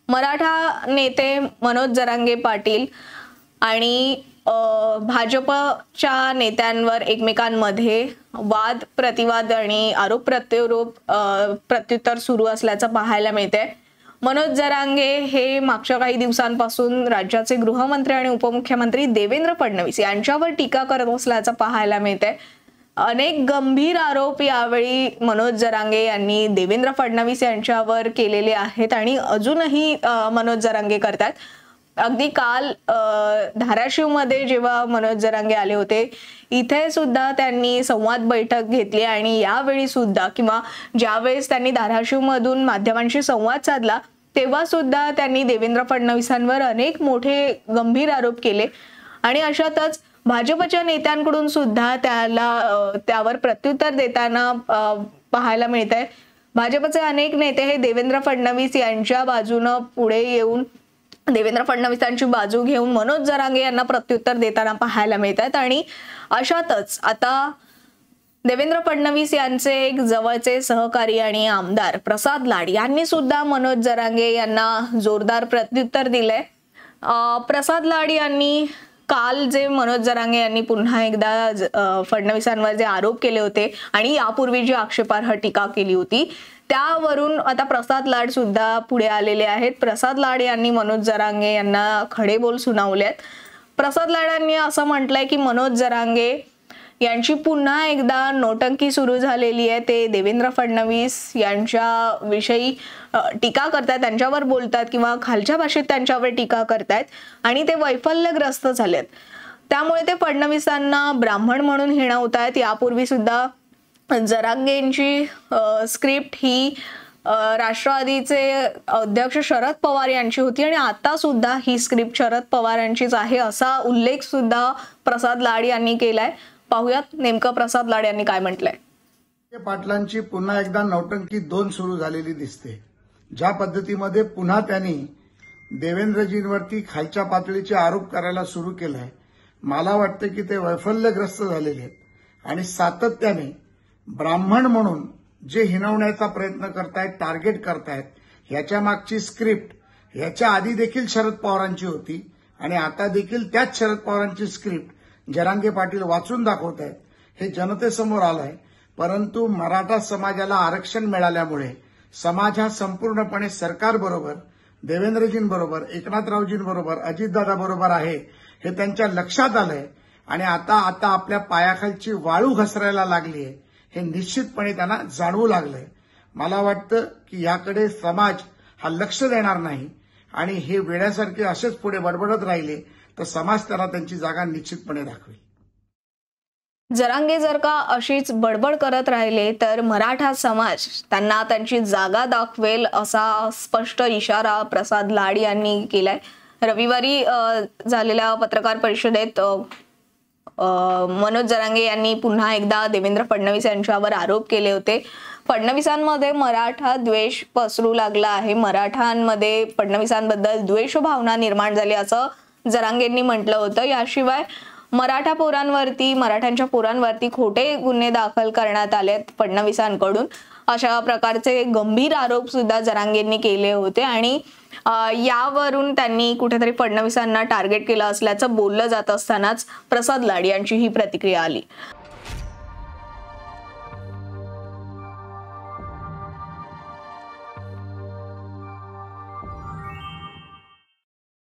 मराठा नेते मनोज जरांगे पाटील आणि भाजपच्या नेत्यांवर एकमेकांमध्ये वाद प्रतिवाद आणि आरोप प्रत्युत्तर सुरू असल्याचं पाहायला मिळते। मनोज जरांगे हे मागच्या काही दिवसांपासून राज्याचे गृहमंत्री आणि उपमुख्यमंत्री देवेंद्र फडणवीस यांच्यावर टीका करत असल्याचं पाहायला मिळते। अनेक गंभीर आरोप यावेळी मनोज जरांगे यांनी देवेंद्र फडणवीस यांच्यावर केलेले आहेत आणि अजूनही मनोज जरांगे करतात। अगदी काल धाराशिव मध्ये जेव्हा मनोज जरांगे आले होते इथे सुद्धा त्यांनी संवाद बैठक घेतली आणि यावेळी सुद्धा किंवा ज्यावेळेस त्यांनी धाराशिव मधून माध्यमांशी संवाद साधला तेव्हा सुद्धा त्यांनी देवेंद्र फडणवीसांवर अनेक मोठे गंभीर आरोप केले आणि अशातच भाजपच्या नेत्यांकडून सुद्धा त्यावर प्रत्युत्तर देताना पाहायला मिळतंय। भाजपचे अनेक नेते हे देवेंद्र फडणवीस यांच्या बाजूने पुढे येऊन देवेंद्र फडणवीसांची बाजू घेऊन मनोज जरांगे यांना प्रत्युत्तर देताना पाहायला मिळतात आणि अशातच आता देवेंद्र फडणवीस यांचे एक जवळचे सहकारी आणि आमदार प्रसाद लाड यांनी सुद्धा मनोज जरांगे यांना जोरदार प्रत्युत्तर दिले। प्रसाद लाड यांनी काल जे मनोज जरांगे यांनी पुन्हा एकदा फडणवीसांवर जे आरोप केले होते आणि यापूर्वी जी आक्षेपार्ह टीका केली होती त्यावरून आता प्रसाद लाड सुद्धा पुढे आलेले आहेत। प्रसाद लाड यांनी मनोज जरांगे यांना खडेबोल सुनावलेत। प्रसाद लाडांनी असं म्हटलंय की मनोज जरांगे यांची पुन्हा एकदा नोटंकी सुरू झालेली आहे। ते देवेंद्र फडणवीस यांच्या विषयी टीका करतात, त्यांच्यावर बोलतात किंवा खालच्या भाषेत त्यांच्यावर टीका करतात आणि ते वैफल्यग्रस्त झालेत। त्यामुळे ते फडणवीसांना ब्राह्मण म्हणून हिणवतात। यापूर्वी सुद्धा जरांगेंची स्क्रिप्ट ही राष्ट्रवादीचे अध्यक्ष शरद पवार यांची होती आणि आता सुद्धा ही स्क्रिप्ट शरद पवारांचीच आहे असा उल्लेख सुद्धा प्रसाद लाड यांनी केलाय। पाहुयात नेमकं प्रसाद लाड यांनी काय म्हटलंय। पाटलांची पुन्हा एकदा नौटंकी 2 सुरू झालेली दिसते। ज्या पद्धतीमध्ये पुन्हा त्यांनी देवेंद्रजींवरती खालच्या पातळीचे आरोप करायला सुरू केलाय, मला वाटतं की ते वैफल्यग्रस्त झालेले आहेत आणि सातत्याने ब्राह्मण म्हणून जे हिणवण्याचा प्रयत्न करतायत, टार्गेट करतायत, ह्याच्या मागची स्क्रिप्ट ह्याच्या आधी देखील शरद पवारांची होती आणि आता देखील त्याच शरद पवारांची स्क्रिप्ट जरांगे पाटील वाचून दाखवत आहेत। हे जनतेसमोर आलंय। परंतु मराठा समाजाला आरक्षण मिळाल्यामुळे समाज हा संपूर्णपणे सरकारबरोबर, देवेंद्रजींबरोबर, एकनाथरावजींबरोबर, अजितदादाबरोबर आहे हे त्यांच्या लक्षात आलंय आणि आता आपल्या पायाखालची वाळू घसरायला लागलीय हे निश्चितपणे त्यांना जाणवू लागलंय। मला वाटतं की याकडे समाज हा लक्ष देणार नाही आणि हे वेड्यासारखे असेच पुढे बडबडत राहिले तर समाज त्यांना त्यांची जागा निश्चितपणे दाखवेल। जरांगे जर का अशीच बडबड करत राहिले तर मराठा समाज त्यांना त्यांची जागा दाखवेल असा स्पष्ट इशारा प्रसाद लाड यांनी केलाय। रविवारी झालेल्या पत्रकार परिषदेत मनोज जरांगे यांनी पुन्हा एकदा देवेंद्र फडणवीस यांच्यावर आरोप केले होते। फडणवीसांमध्ये मराठा द्वेष पसरू लागला आहे, मराठांमध्ये फडणवीसांबद्दल द्वेष भावना निर्माण झाली असं जरांगेंनी म्हटलं होतं। याशिवाय मराठ्यांच्या पोरांवरती खोटे गुन्हे दाखल करण्यात आलेत फडणवीसांकडून, अशा प्रकारचे गंभीर आरोप सुद्धा जरांगेंनी केले होते आणि यावरून त्यांनी कुठेतरी फडणवीसांना टार्गेट केलं असल्याचं बोललं जात असतानाच प्रसाद लाड यांची ही प्रतिक्रिया आली।